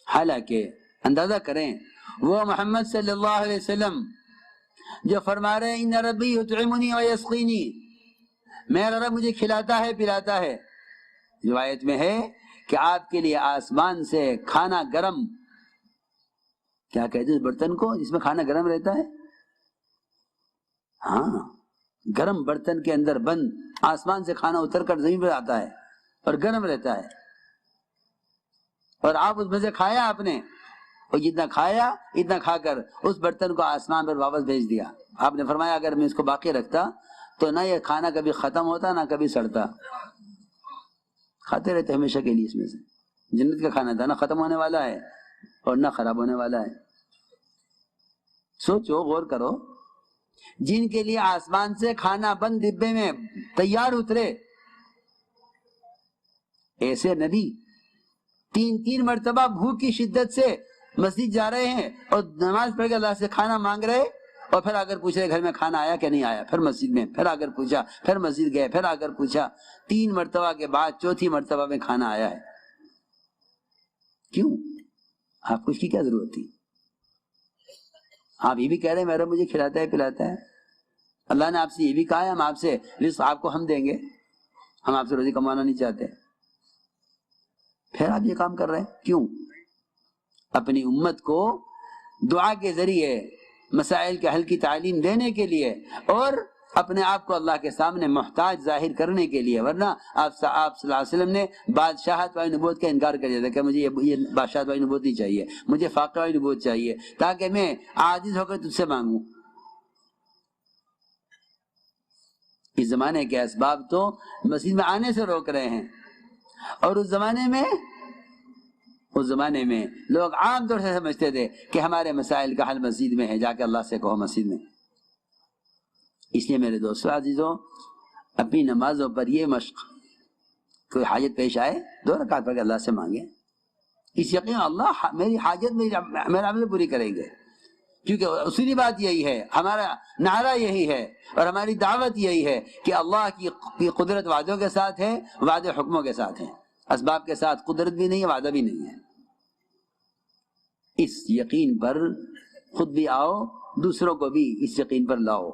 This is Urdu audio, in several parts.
حالانکہ اندازہ کریں وہ محمد صلی اللہ علیہ وسلم جو فرما رہے ہیں ان ربی یطعمنی و یسقینی، میرا رب مجھے کھلاتا ہے پلاتا ہے۔ روایت میں ہے کہ آپ کے لیے آسمان سے کھانا گرم، کیا کہتے ہیں اس برتن کو جس میں کھانا گرم رہتا ہے؟ ہاں، گرم برتن کے اندر بند آسمان سے کھانا اتر کر زمین پر آتا ہے اور گرم رہتا ہے، اور آپ اس میں سے کھایا آپ نے، اور جتنا کھایا اتنا کھا کر اس برتن کو آسمان پر واپس بھیج دیا۔ آپ نے فرمایا اگر میں اس کو باقی رکھتا تو نہ یہ کھانا کبھی ختم ہوتا نہ کبھی سڑتا، کھاتے رہتے ہمیشہ کے لیے اس میں سے۔ جنت کا کھانا تھا، نہ ختم ہونے والا ہے اور نہ خراب ہونے والا ہے۔ سوچو، غور کرو، جن کے لیے آسمان سے کھانا بند ڈبے میں تیار اترے، ایسے نبی تین مرتبہ بھوک کی شدت سے مسجد جا رہے ہیں اور نماز پڑھ کے اللہ سے کھانا مانگ رہے، اور پھر اگر پوچھ رہے گھر میں کھانا آیا کہ نہیں آیا، پھر مسجد میں، پھر اگر پوچھا، پھر مسجد گئے، پھر اگر پوچھا، 3 مرتبہ کے بعد چوتھی مرتبہ میں کھانا آیا ہے۔ کیوں؟ آپ کو اس کی کیا ضرورت تھی؟ آپ یہ بھی کہہ رہے ہیں میرا مجھے کھلاتا ہے پلاتا ہے۔ اللہ نے آپ سے یہ بھی کہا ہے ہم آپ سے رزق آپ کو ہم دیں گے، ہم آپ سے روزی کمانا نہیں چاہتے، پھر آپ یہ کام کر رہے ہیں کیوں؟ اپنی امت کو دعا کے ذریعے مسائل کے حل کی تعلیم دینے کے لیے اور اپنے آپ کو اللہ کے سامنے محتاج ظاہر کرنے کے لیے، ورنہ آپ صلی اللہ علیہ وسلم نے بادشاہت والی نبوت کا انکار کر دیا تھا کہ مجھے یہ بادشاہت والی نبوت نہیں چاہیے، مجھے فاقہ والی نبوت چاہیے تاکہ میں عاجز ہو کر تجھ سے مانگوں۔ اس زمانے کے اسباب تو مسجد میں آنے سے روک رہے ہیں، اور اس زمانے میں لوگ عام طور سے سمجھتے تھے کہ ہمارے مسائل کا حل مسجد میں ہے، جا کے اللہ سے کہو مسجد میں۔ اس لیے میرے دوستو عزیزو، اپنی نمازوں پر یہ مشق، کوئی حاجت پیش آئے 2 رکعت پڑھ کے اللہ سے مانگیں، اس یقین اللہ میری حاجت میرا عمل پوری کریں گے، کیونکہ اصولی بات یہی ہے، ہمارا نعرہ یہی ہے اور ہماری دعوت یہی ہے کہ اللہ کی قدرت وعدوں کے ساتھ ہے، وعدے حکموں کے ساتھ ہیں، اسباب کے ساتھ قدرت بھی نہیں ہے، وعدہ بھی نہیں ہے۔ اس یقین پر خود بھی آؤ، دوسروں کو بھی اس یقین پر لاؤ۔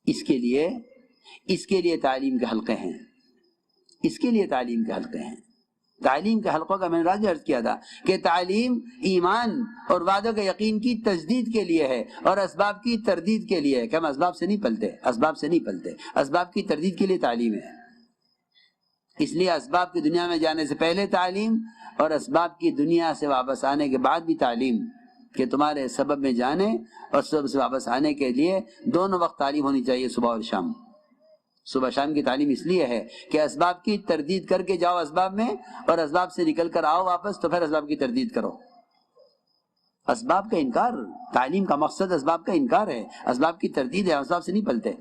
اس کے لیے تعلیم کے حلقے ہیں، تعلیم کے حلقوں کا میں نے راج عرض کیا تھا کہ تعلیم ایمان اور وعدوں کے یقین کی تجدید کے لیے ہے اور اسباب کی تردید کے لیے ہے، کہ ہم اسباب سے نہیں پلتے، اسباب کی تردید کے لیے تعلیم ہے۔ اس لیے اسباب کی دنیا میں جانے سے پہلے تعلیم اور اسباب کی دنیا سے واپس آنے کے بعد بھی تعلیم، کہ تمہارے سبب میں جانے اور سبب سے واپس آنے کے لیے دونوں وقت تعلیم ہونی چاہیے، صبح اور شام۔ صبح شام کی تعلیم اس لیے ہے کہ اسباب کی تردید کر کے جاؤ اسباب میں، اور اسباب سے نکل کر آؤ واپس تو پھر اسباب کی تردید کرو۔ اسباب کا انکار، تعلیم کا مقصد اسباب کا انکار ہے، اسباب کی تردید ہے، اسباب سے نہیں پلتے۔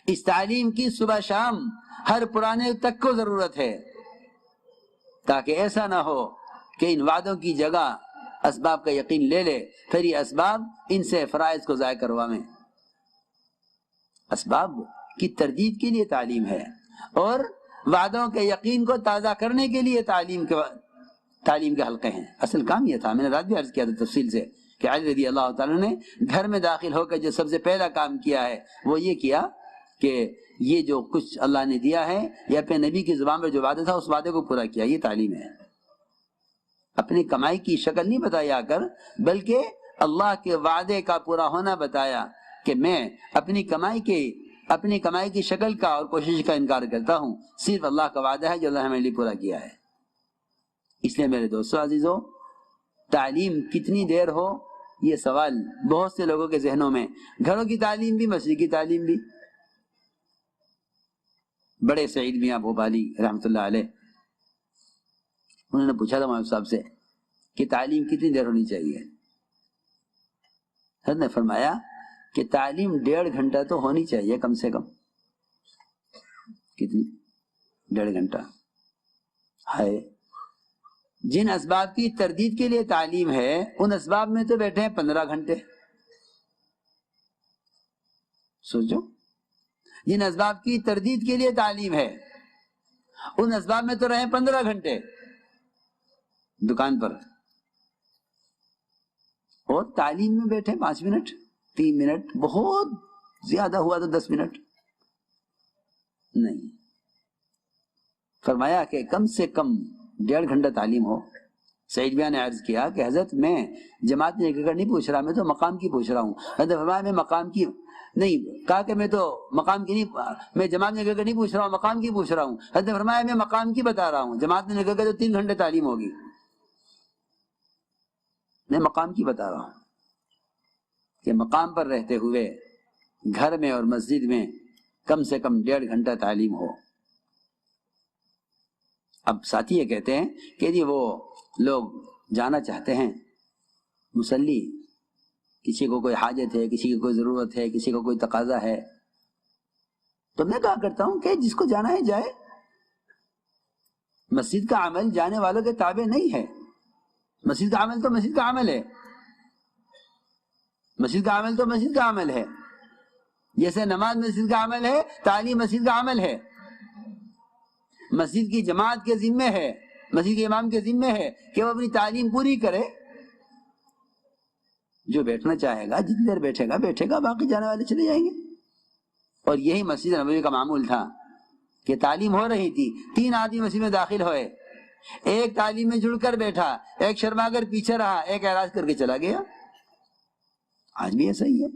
اس تعلیم کی صبح شام ہر پرانے تک کو ضرورت ہے، تاکہ ایسا نہ ہو کہ ان وعدوں کی جگہ اسباب کا یقین لے لے، پھر یہ اسباب ان سے فرائض کو ضائع کروائیں۔ اسباب کی تردید کے لیے تعلیم ہے، اور وعدوں کے یقین کو تازہ کرنے کے لیے تعلیم کے حلقے ہیں۔ اصل کام یہ تھا، میں نے رات بھی عرض کیا تھا تفصیل سے، کہ علی رضی اللہ تعالیٰ نے گھر میں داخل ہو کر جو سب سے پہلا کام کیا ہے وہ یہ کیا کہ یہ جو کچھ اللہ نے دیا ہے یا اپنے نبی کی زبان پر جو وعدہ تھا اس وعدے کو پورا کیا۔ یہ تعلیم ہے، اپنی کمائی کی شکل نہیں بتائی آ کر، بلکہ اللہ کے وعدے کا پورا ہونا بتایا کہ میں اپنی کمائی کی شکل کا اور کوشش کا انکار کرتا ہوں، صرف اللہ کا وعدہ ہے جو اللہ نے میرے لیے پورا کیا ہے۔ اس لیے میرے دوستو عزیزو، تعلیم کتنی دیر ہو، یہ سوال بہت سے لوگوں کے ذہنوں میں، گھروں کی تعلیم بھی، مسجد کی تعلیم بھی۔ بڑے سعید میاں بھوپالی رحمۃ اللہ علیہ، انہوں نے پوچھا تھا مولوی صاحب سے کہ تعلیم کتنی دیر ہونی چاہیے؟ حضرت نے فرمایا کہ تعلیم 1.5 گھنٹہ تو ہونی چاہیے کم سے کم۔ کتنی؟ 1.5 گھنٹہ ہے۔ جن اسباب کی تردید کے لیے تعلیم ہے ان اسباب میں تو بیٹھے ہیں 15 گھنٹے۔ سوچو، جن اسباب کی تردید کے لیے تعلیم ہے ان اسباب میں تو رہے 15 گھنٹے دکان پر، اور تعلیم میں بیٹھے 5 منٹ 3 منٹ، بہت زیادہ ہوا تو 10 منٹ نہیں. فرمایا کہ کم سے کم 1.5 گھنٹہ تعلیم ہو. سعید بھائی نے عرض کیا کہ حضرت میں جماعت میں نہیں پوچھ رہا، میں تو مقام کی پوچھ رہا ہوں. حضرت فرمایا میں مقام کی نہیں کہا کہ میں تو مقام کی نہیں، میں جماعت میں نہیں پوچھ رہا ہوں، مقام کی پوچھ رہا ہوں. حضرت فرمایا میں مقام کی بتا رہا ہوں، جماعت میں تو 3 گھنٹے تعلیم ہوگی، میں مقام کی بتا رہا ہوں کہ مقام پر رہتے ہوئے گھر میں اور مسجد میں کم سے کم 1.5 گھنٹہ تعلیم ہو. اب ساتھی یہ کہتے ہیں کہ جی وہ لوگ جانا چاہتے ہیں مصلی، کسی کو کوئی حاجت ہے، کسی کی کوئی ضرورت ہے، کسی کو کوئی تقاضا ہے، تو میں کہا کرتا ہوں کہ جس کو جانا ہے جائے. مسجد کا عمل جانے والوں کے تابع نہیں ہے. مسجد کا عمل تو مسجد کا عمل ہے، مسجد کا عمل تو مسجد کا عمل ہے. جیسے نماز مسجد کا عمل ہے، تعلیم مسجد کا عمل ہے. مسجد کی جماعت کے ذمے ہے، مسجد کے امام کے ذمے ہے کہ وہ اپنی تعلیم پوری کرے. جو بیٹھنا چاہے گا جتنی دیر بیٹھے گا، باقی جانے والے چلے جائیں گے. اور یہی مسجد نبوی کا معمول تھا کہ تعلیم ہو رہی تھی، 3 آدمی مسجد میں داخل ہوئے، ایک تعلیم میں جڑ کر بیٹھا، ایک شرما کر پیچھے رہا، ایک اعراض کر کے چلا گیا. آج بھی ایسا ہی ہے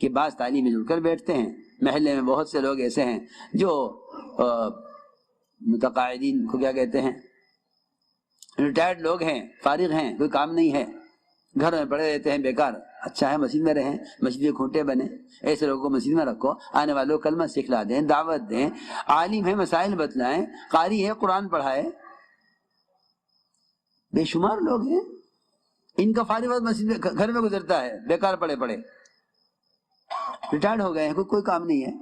کہ بعض تعلیم میں جڑ کر بیٹھتے ہیں. محلے میں بہت سے لوگ ایسے ہیں جو متقاعدین کو کیا کہتے ہیں، ریٹائرڈ لوگ ہیں، فارغ ہیں، کوئی کام نہیں ہے، گھر میں پڑے رہتے ہیں بیکار. اچھا ہے مسجد میں رہیں، مسجد کے کھوٹے بنے، ایسے لوگوں کو مسجد میں رکھو، آنے والوں کو کلمہ سکھلا دیں، دعوت دیں، عالم ہے مسائل بتلائیں، قاری ہے قرآن پڑھائے. بے شمار لوگ ہیں ان کا فارغ وقت مسجد میں گھر میں گزرتا ہے، بیکار پڑے ریٹائرڈ ہو گئے ہیں، کوئی کام نہیں ہے.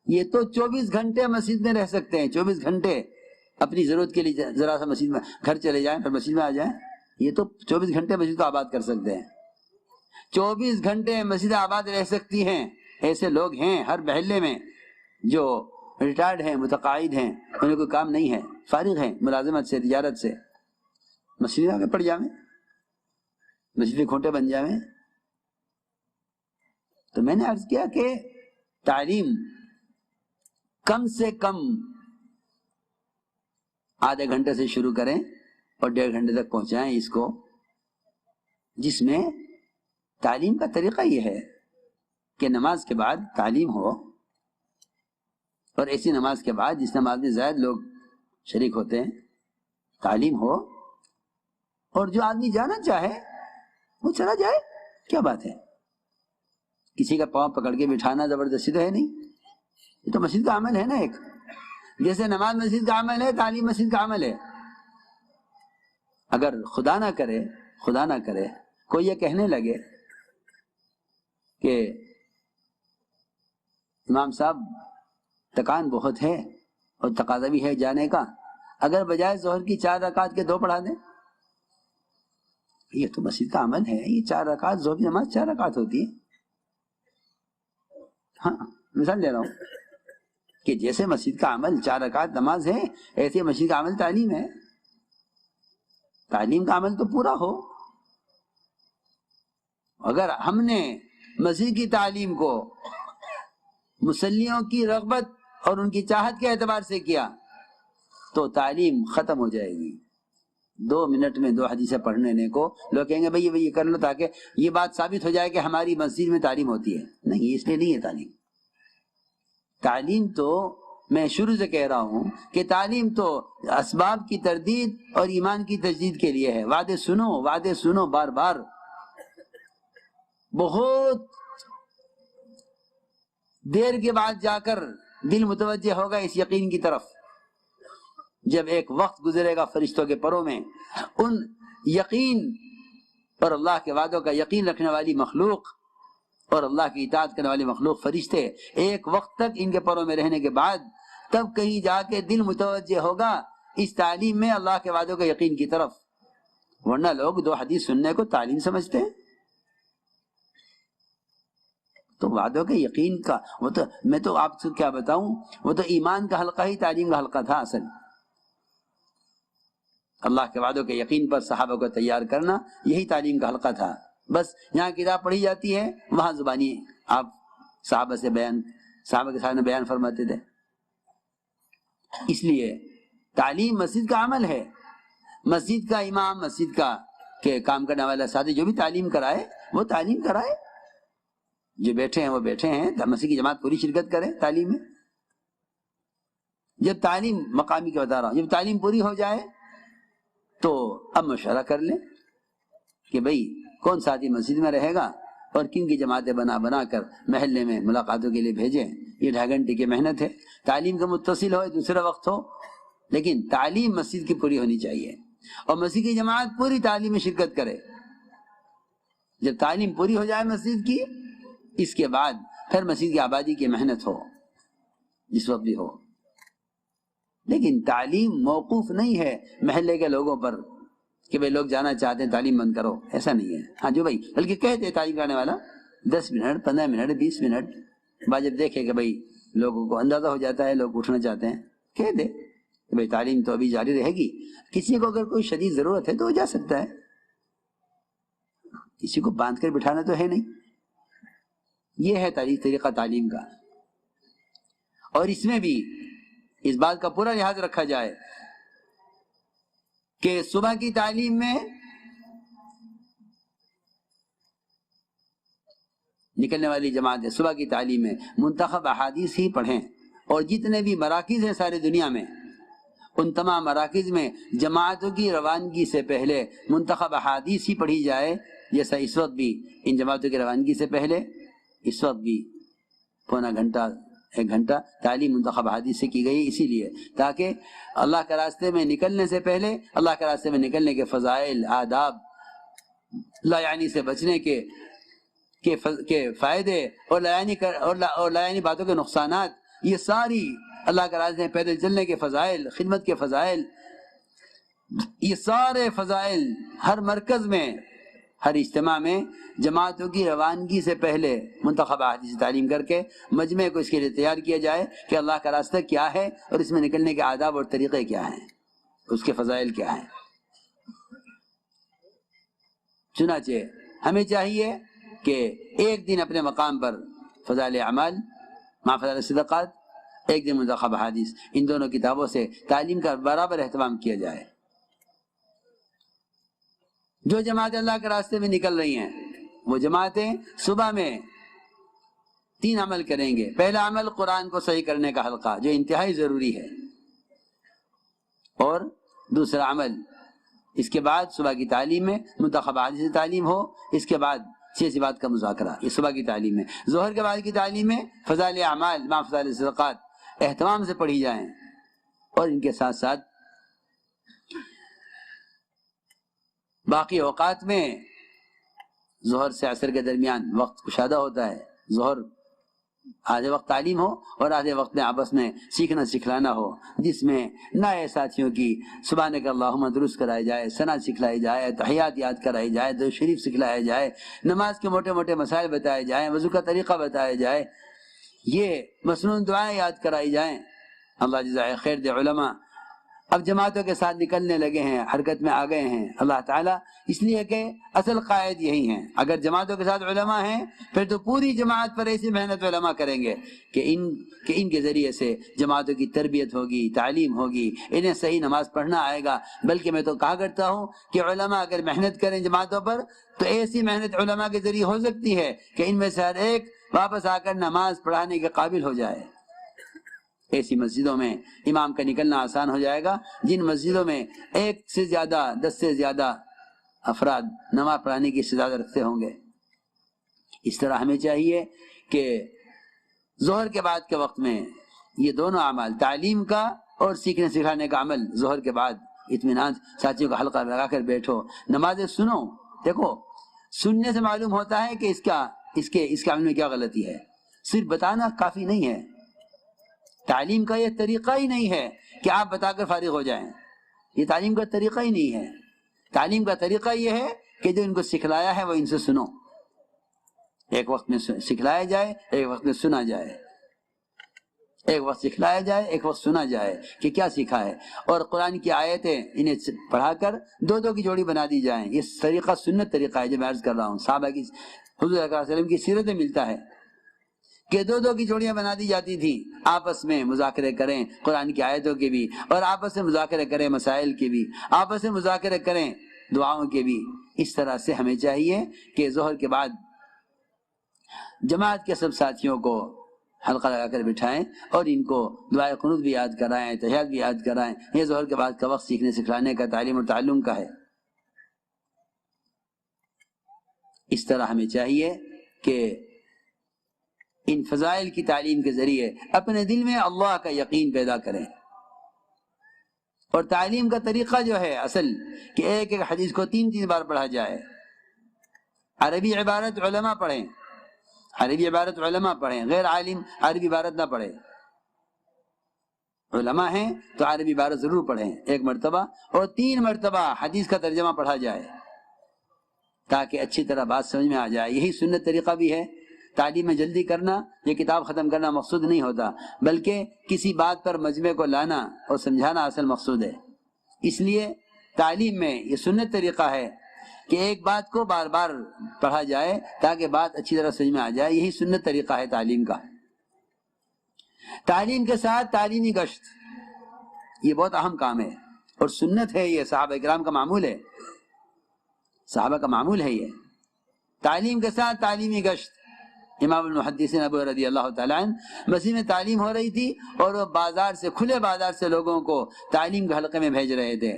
یہ تو 24 گھنٹے مسجد میں رہ سکتے ہیں، 24 گھنٹے اپنی ضرورت کے لیے ذرا سا مسجد میں، گھر چلے جائیں پھر مسجد میں آ جائیں. یہ تو 24 گھنٹے مسجد کو آباد کر سکتے ہیں. 24 گھنٹے مسجد آباد رہ سکتی ہیں. ایسے لوگ ہیں ہر محلے میں جو ریٹائرڈ ہیں، متقاعد ہیں، انہیں کوئی کام نہیں ہے، فارغ ہیں ملازمت سے، تجارت سے، مسجد میں آ کے پڑھ جاویں، مسجد کے کھوٹے بن جاویں. تو میں نے عرض کیا کہ تعلیم کم سے کم آدھے گھنٹے سے شروع کریں اور 1.5 گھنٹے تک پہنچائیں اس کو، جس میں تعلیم کا طریقہ یہ ہے کہ نماز کے بعد تعلیم ہو، اور ایسی نماز کے بعد جس نماز میں زائد لوگ شریک ہوتے ہیں تعلیم ہو، اور جو آدمی جانا چاہے وہ چلا جائے. کیا بات ہے، کسی کا پاؤں پکڑ کے بٹھانا زبردستی تو ہے نہیں. یہ تو مسجد کا عمل ہے نا. ایک جیسے نماز مسجد کا عمل ہے، تعلیم مسجد کا عمل ہے. اگر خدا نہ کرے کوئی یہ کہنے لگے کہ امام صاحب تکان بہت ہے اور تقاضا بھی ہے جانے کا، اگر بجائے ظہر کی 4 رکعت کے 2 پڑھا دیں. یہ تو مسجد کا عمل ہے، یہ 4 رکعت ظہر کی نماز 4 رکعت ہوتی ہے. ہاں مثال دے رہا ہوں کہ جیسے مسجد کا عمل 4 رکعت نماز ہے، ایسے مسجد کا عمل تعلیم ہے. تعلیم کا عمل تو پورا ہو. اگر ہم نے مسجد کی تعلیم کو مصلیوں کی رغبت اور ان کی چاہت کے اعتبار سے کیا تو تعلیم ختم ہو جائے گی. 2 منٹ میں 2 حدیثیں پڑھنے کو لوگ کہیں گے بھئی یہ کر لو تاکہ یہ بات ثابت ہو جائے کہ ہماری مسجد میں تعلیم ہوتی ہے. نہیں، اس لیے نہیں ہے تعلیم. تعلیم تو میں شروع سے کہہ رہا ہوں کہ تعلیم تو اسباب کی تردید اور ایمان کی تجدید کے لیے ہے. وعدے سنو بار بار. بہت دیر کے بعد جا کر دل متوجہ ہوگا اس یقین کی طرف، جب ایک وقت گزرے گا فرشتوں کے پروں میں، ان یقین اور اللہ کے وعدوں کا یقین رکھنے والی مخلوق اور اللہ کی اطاعت کرنے والی مخلوق فرشتے ایک وقت تک ان کے پروں میں رہنے کے بعد تب کہیں جا کے دل متوجہ ہوگا اس تعلیم میں اللہ کے وعدوں کا یقین کی طرف. ورنہ لوگ 2 حدیث سننے کو تعلیم سمجھتے ہیں. تو وعدوں کے یقین کا وہ تو میں تو آپ سے کیا بتاؤں، وہ تو ایمان کا حلقہ ہی تعلیم کا حلقہ تھا اصل. اللہ کے وعدوں کے یقین پر صحابہ کو تیار کرنا یہی تعلیم کا حلقہ تھا. بس یہاں کتاب پڑھی جاتی ہے، وہاں زبانی آپ صحابہ کے سامنے بیان فرماتے تھے. اس لیے تعلیم مسجد کا عمل ہے. مسجد کا امام، مسجد کا کہ کام کرنے والا ساتھی جو بھی تعلیم کرائے وہ تعلیم کرائے. جو بیٹھے ہیں وہ بیٹھے ہیں، مسجد کی جماعت پوری شرکت کرے تعلیم میں. جب تعلیم مقامی کے بتا رہا ہوں، جب تعلیم پوری ہو جائے تو اب مشورہ کر لیں کہ بھئی کون ساتھی مسجد میں رہے گا اور کن کی جماعتیں بنا کر محلے میں ملاقاتوں کے لیے بھیجیں. یہ 2.5 گھنٹے کی محنت ہے. تعلیم کا متصل ہو، دوسرا وقت ہو، لیکن تعلیم مسجد کی پوری ہونی چاہیے اور مسجد کی جماعت پوری تعلیم میں شرکت کرے. جب تعلیم پوری ہو جائے مسجد کی، اس کے بعد پھر مسجد کی آبادی کی محنت ہو جس وقت بھی ہو. لیکن تعلیم موقوف نہیں ہے محلے کے لوگوں پر کہ بھئی لوگ جانا چاہتے ہیں تعلیم بند کرو، ایسا نہیں ہے. ہاں جو بھئی بلکہ کہتے تعلیم کرنے والا 10 منٹ 15 منٹ 20 منٹ بعد جب دیکھے کہ بھئی لوگوں کو اندازہ ہو جاتا ہے لوگ اٹھنا چاہتے ہیں، کہہ دے کہ بھئی تعلیم تو ابھی جاری رہے گی. کسی کو اگر کوئی شدید ضرورت ہے تو وہ جا سکتا ہے، کسی کو باندھ کر بٹھانا تو ہے نہیں. یہ ہے طریقہ تعلیم کا. اور اس میں بھی اس بات کا پورا لحاظ رکھا جائے کہ صبح کی تعلیم میں نکلنے والی جماعتیں صبح کی تعلیم میں منتخب احادیث ہی پڑھیں. اور جتنے بھی مراکز ہیں ساری دنیا میں، ان تمام مراکز میں جماعتوں کی روانگی سے پہلے منتخب احادیث ہی پڑھی جائے. جیسا اس وقت بھی ان جماعتوں کی روانگی سے پہلے اس وقت بھی پونا گھنٹہ 1 گھنٹہ تعلیم منتخب حدیث سے کی گئی، اسی لیے تاکہ اللہ کے راستے میں نکلنے سے پہلے اللہ کے راستے میں نکلنے کے فضائل، آداب، لا یعنی سے بچنے کے فائدے اور لا یعنی باتوں کے نقصانات، یہ ساری اللہ کے راستے میں پیدل چلنے کے فضائل، خدمت کے فضائل، یہ سارے فضائل ہر مرکز میں، ہر اجتماع میں جماعتوں کی روانگی سے پہلے منتخب احادیث تعلیم کر کے مجمع کو اس کے لیے تیار کیا جائے کہ اللہ کا راستہ کیا ہے اور اس میں نکلنے کے آداب اور طریقے کیا ہیں، اس کے فضائل کیا ہیں. چنانچہ ہمیں چاہیے کہ ایک دن اپنے مقام پر فضائل اعمال مع فضائل صدقات، ایک دن منتخب احادیث، ان دونوں کتابوں سے تعلیم کا برابر اہتمام کیا جائے. جو جماعتیں اللہ کے راستے میں نکل رہی ہیں وہ جماعتیں صبح میں 3 عمل کریں گے. پہلا عمل قرآن کو صحیح کرنے کا حلقہ جو انتہائی ضروری ہے، اور دوسرا عمل اس کے بعد صبح کی تعلیم میں منتخب احادیث تعلیم ہو، اس کے بعد سیاسی بات کا مذاکرہ، یہ صبح کی تعلیم میں. ظہر کے بعد کی تعلیم میں فضائل اعمال مع فضائل صدقات اہتمام سے پڑھی جائیں، اور ان کے ساتھ ساتھ باقی اوقات میں ظہر سے عصر کے درمیان وقت کشادہ ہوتا ہے. ظہر آدھے وقت تعلیم ہو اور آدھے وقت میں آپس میں سیکھنا سکھلانا ہو، جس میں نئے ساتھیوں کی سبحانک اللہم درست کرائی جائے، ثنا سکھلائی جائے، تحیات یاد کرائی جائے، درود شریف سکھلایا جائے، نماز کے موٹے موٹے مسائل بتائے جائیں، وضو کا طریقہ بتایا جائے، یہ مسنون دعائیں یاد کرائی جائیں. اللہ جزائے خیر دے علماء اب جماعتوں کے ساتھ نکلنے لگے ہیں، حرکت میں آ گئے ہیں اللہ تعالیٰ، اس لیے کہ اصل قائد یہی ہیں. اگر جماعتوں کے ساتھ علماء ہیں پھر تو پوری جماعت پر ایسی محنت علماء کریں گے کہ ان کے ذریعے سے جماعتوں کی تربیت ہوگی، تعلیم ہوگی، انہیں صحیح نماز پڑھنا آئے گا. بلکہ میں تو کہا کرتا ہوں کہ علماء اگر محنت کریں جماعتوں پر تو ایسی محنت علماء کے ذریعے ہو سکتی ہے کہ ان میں سے ہر ایک واپس آ کر نماز پڑھانے کے قابل ہو جائے. ایسی مسجدوں میں امام کا نکلنا آسان ہو جائے گا جن مسجدوں میں 1 سے زیادہ 10 سے زیادہ افراد نماز پڑھانے کی استعداد رکھتے ہوں گے. اس طرح ہمیں چاہیے کہ ظہر کے بعد کے وقت میں یہ دونوں اعمال، تعلیم کا اور سیکھنے سکھانے کا عمل، ظہر کے بعد اطمینان ساتھیوں کا حلقہ لگا کر بیٹھو، نمازیں سنو. دیکھو سننے سے معلوم ہوتا ہے کہ اس کے عمل میں کیا غلطی ہے. صرف بتانا کافی نہیں ہے. تعلیم کا یہ طریقہ ہی نہیں ہے کہ آپ بتا کر فارغ ہو جائیں، یہ تعلیم کا طریقہ ہی نہیں ہے. تعلیم کا طریقہ یہ ہے کہ جو ان کو سکھلایا ہے وہ ان سے سنو، ایک وقت میں سکھلایا جائے، ایک وقت میں سنا جائے، ایک وقت سکھلایا جائے، ایک وقت سنا جائے کہ کیا سیکھا ہے، اور قرآن کی آیتیں انہیں پڑھا کر دو دو کی جوڑی بنا دی جائیں۔ یہ طریقہ سنت طریقہ ہے جو میں عرض کر رہا ہوں، صحابہ کی، حضور صلی اللہ علیہ وسلم کی سیرت میں ملتا ہے کہ دو دو کی جوڑیاں بنا دی جاتی تھی، آپس میں مذاکرے کریں قرآن کی آیتوں کے بھی، اور آپس میں مذاکرے کریں مسائل کے بھی، آپس میں مذاکرے کریں دعاؤں کے بھی۔ اس طرح سے ہمیں چاہیے کہ ظہر کے بعد جماعت کے سب ساتھیوں کو حلقہ لگا کر بٹھائیں اور ان کو دعائے قنوت بھی یاد کرائیں، تحیات بھی یاد کرائیں۔ یہ ظہر کے بعد کا وقت سیکھنے سکھلانے کا، تعلیم اور تعلم کا ہے۔ اس طرح ہمیں چاہیے کہ ان فضائل کی تعلیم کے ذریعے اپنے دل میں اللہ کا یقین پیدا کریں۔ اور تعلیم کا طریقہ جو ہے اصل کہ ایک ایک حدیث کو 3 بار پڑھا جائے۔ عربی عبارت علماء پڑھیں، عربی عبارت علماء پڑھیں، غیر عالم عربی عبارت نہ پڑھے۔ علماء ہیں تو عربی عبارت ضرور پڑھیں 1 مرتبہ، اور 3 مرتبہ حدیث کا ترجمہ پڑھا جائے تاکہ اچھی طرح بات سمجھ میں آ جائے۔ یہی سنت طریقہ بھی ہے۔ تعلیم میں جلدی کرنا، یہ کتاب ختم کرنا مقصود نہیں ہوتا، بلکہ کسی بات پر مجمع کو لانا اور سمجھانا اصل مقصود ہے۔ اس لیے تعلیم میں یہ سنت طریقہ ہے کہ ایک بات کو بار بار پڑھا جائے تاکہ بات اچھی طرح سمجھ میں آ جائے۔ یہی سنت طریقہ ہے تعلیم کا۔ تعلیم کے ساتھ تعلیمی گشت، یہ بہت اہم کام ہے اور سنت ہے، یہ صحابہ کرام کا معمول ہے، صحابہ کا معمول ہے یہ۔ تعلیم کے ساتھ تعلیمی گشت۔ امام المحدثین ابو رضی اللہ تعالیٰ عنہ مسجد میں تعلیم ہو رہی تھی اور وہ بازار سے، کھلے بازار سے لوگوں کو تعلیم کے حلقے میں بھیج رہے تھے۔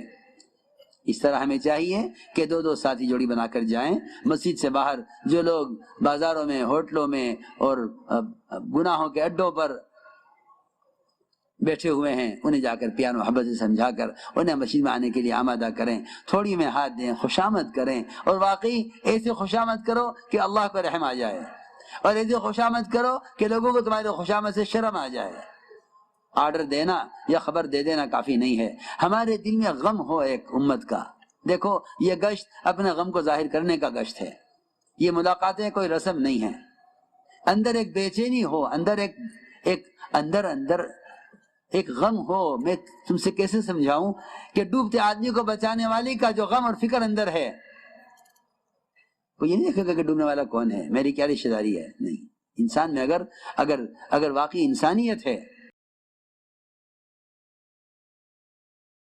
اس طرح ہمیں چاہیے کہ 2 ساتھی جوڑی بنا کر جائیں۔ مسجد سے باہر جو لوگ بازاروں میں، ہوٹلوں میں اور گناہوں کے اڈوں پر بیٹھے ہوئے ہیں، انہیں جا کر پیار محبت سے سمجھا کر انہیں مسجد میں آنے کے لیے آمادہ کریں، تھوڑی میں ہاتھ دیں، خوشامد کریں، اور واقعی ایسے خوشامد کرو کہ اللہ کو رحم آ جائے، اور ایسے خوشامد کرو کہ لوگوں کو تمہارے خوشامد سے شرم آ جائے۔ آرڈر دینا یا خبر دے دینا کافی نہیں ہے، ہمارے دل میں غم ہو ایک امت کا۔ دیکھو یہ گشت اپنے غم کو ظاہر کرنے کا گشت ہے، یہ ملاقاتیں کوئی رسم نہیں ہے۔ اندر ایک بے چینی ہو، اندر ایک غم ہو۔ میں تم سے کیسے سمجھاؤں کہ ڈوبتے آدمی کو بچانے والی کا جو غم اور فکر اندر ہے، وہ یہ نہیں دیکھے گا کہ ڈوبنے والا کون ہے، میری کیا رشتہ داری ہے، نہیں۔ انسان میں اگر واقعی انسانیت ہے